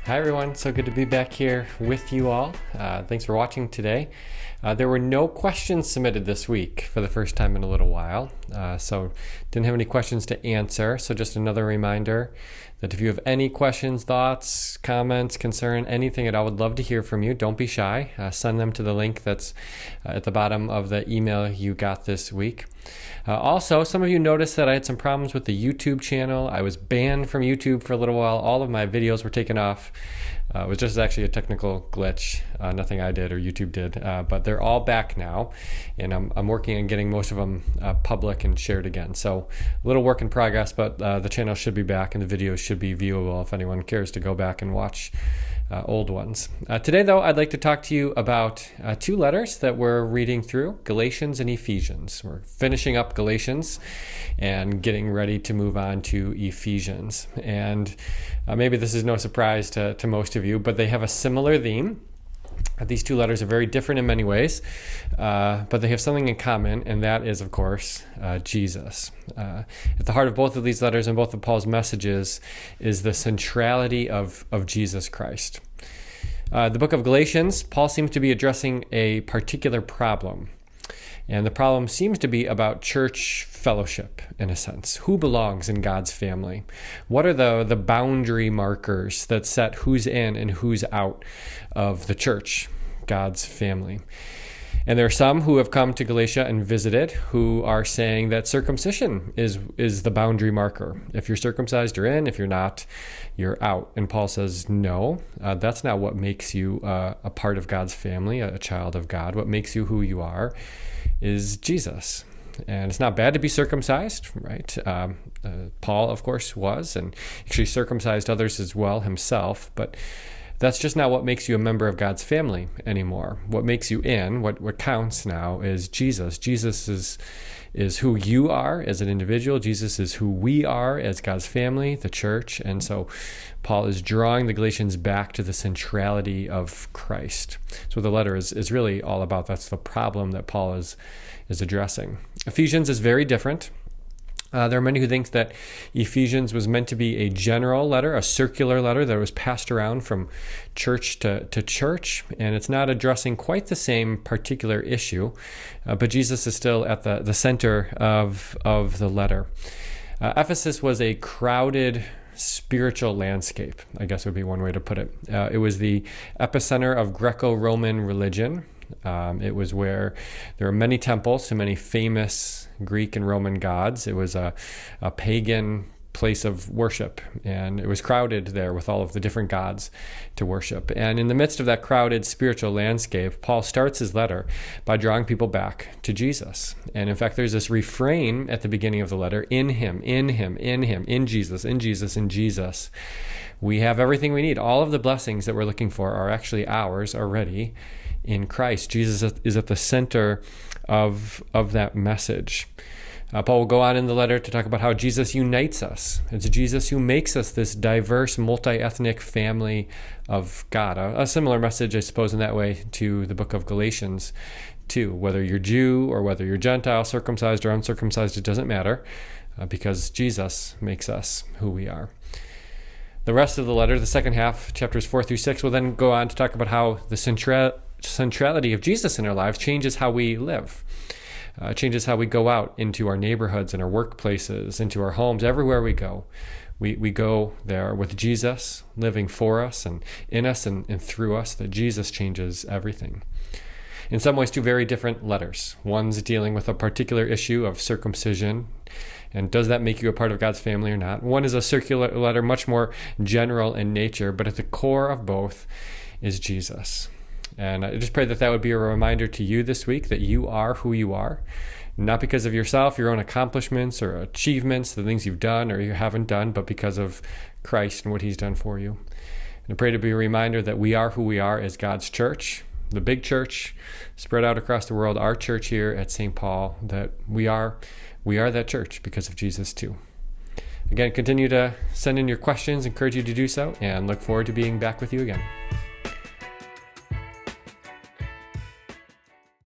Hi everyone, so good to be back here with you all. Thanks for watching today. There were no questions submitted this week for the first time in a little while, so didn't have any questions to answer. So just another reminder that if you have any questions, thoughts, comments, concern, anything at all, I would love to hear from you. Don't be shy. Send them to the link that's at the bottom of the email you got this week. Also, some of you noticed that I had some problems with the YouTube channel. I was banned from YouTube for a little while. All of my videos were taken off. It was just actually a technical glitch. Nothing I did or YouTube did, but they're all back now, and I'm working on getting most of them public and shared again. So a little work in progress, but the channel should be back and the videos should be viewable if anyone cares to go back and watch old ones. Today, though, I'd like to talk to you about two letters that we're reading through, Galatians and Ephesians. We're finishing up Galatians and getting ready to move on to Ephesians. And maybe this is no surprise to most of you, but they have a similar theme. These two letters are very different in many ways, but they have something in common, and that is, of course, Jesus. At the heart of both of these letters and both of Paul's messages is the centrality of Jesus Christ. The book of Galatians, Paul seems to be addressing a particular problem, and the problem seems to be about church fellowship, in a sense. Who belongs in God's family? What are the boundary markers that set who's in and who's out of the church, God's family? And there are some who have come to Galatia and visited who are saying that circumcision is the boundary marker. If you're circumcised, you're in. If you're not, you're out. And Paul says, no, that's not what makes you a part of God's family, a child of God. What makes you who you are is Jesus. And it's not bad to be circumcised, right? Paul, of course, was, and actually circumcised others as well himself, but that's just not what makes you a member of God's family anymore. What makes you in, what counts now is Jesus. Jesus is who you are as an individual. Jesus is who we are as God's family, the church. And so Paul is drawing the Galatians back to the centrality of Christ. So the letter is really all about. That's the problem that Paul is addressing. Ephesians is very different. There are many who think that Ephesians was meant to be a general letter, a circular letter that was passed around from church to church, and it's not addressing quite the same particular issue, but Jesus is still at the center of the letter. Ephesus was a crowded spiritual landscape, I guess would be one way to put it. It was the epicenter of Greco-Roman religion. It was where there were many temples to many famous Greek and Roman gods. It was a pagan place of worship, and it was crowded there with all of the different gods to worship. And in the midst of that crowded spiritual landscape, Paul starts his letter by drawing people back to Jesus. And in fact, there's this refrain at the beginning of the letter, in him, in him, in him, in Jesus, in Jesus, in Jesus. We have everything we need. All of the blessings that we're looking for are actually ours already in Christ. Jesus is at the center of that message. Paul will go on in the letter to talk about how Jesus unites us. It's Jesus who makes us this diverse, multi-ethnic family of God. A similar message, I suppose, in that way to the book of Galatians, too. Whether you're Jew or whether you're Gentile, circumcised or uncircumcised, it doesn't matter, because Jesus makes us who we are. The rest of the letter, the second half, chapters 4 through 6, will then go on to talk about how the centrality of Jesus in our lives changes how we live. Changes how we go out into our neighborhoods and our workplaces, into our homes, everywhere we go. We go there with Jesus living for us and in us and through us, that Jesus changes everything. In some ways, two very different letters. One's dealing with a particular issue of circumcision, and does that make you a part of God's family or not? One is a circular letter, much more general in nature, but at the core of both is Jesus. And I just pray that would be a reminder to you this week that you are who you are, not because of yourself, your own accomplishments or achievements, the things you've done or you haven't done, but because of Christ and what he's done for you. And I pray to be a reminder that we are who we are as God's church, the big church spread out across the world, our church here at St. Paul, that we are that church because of Jesus too. Again, continue to send in your questions, encourage you to do so, and look forward to being back with you again.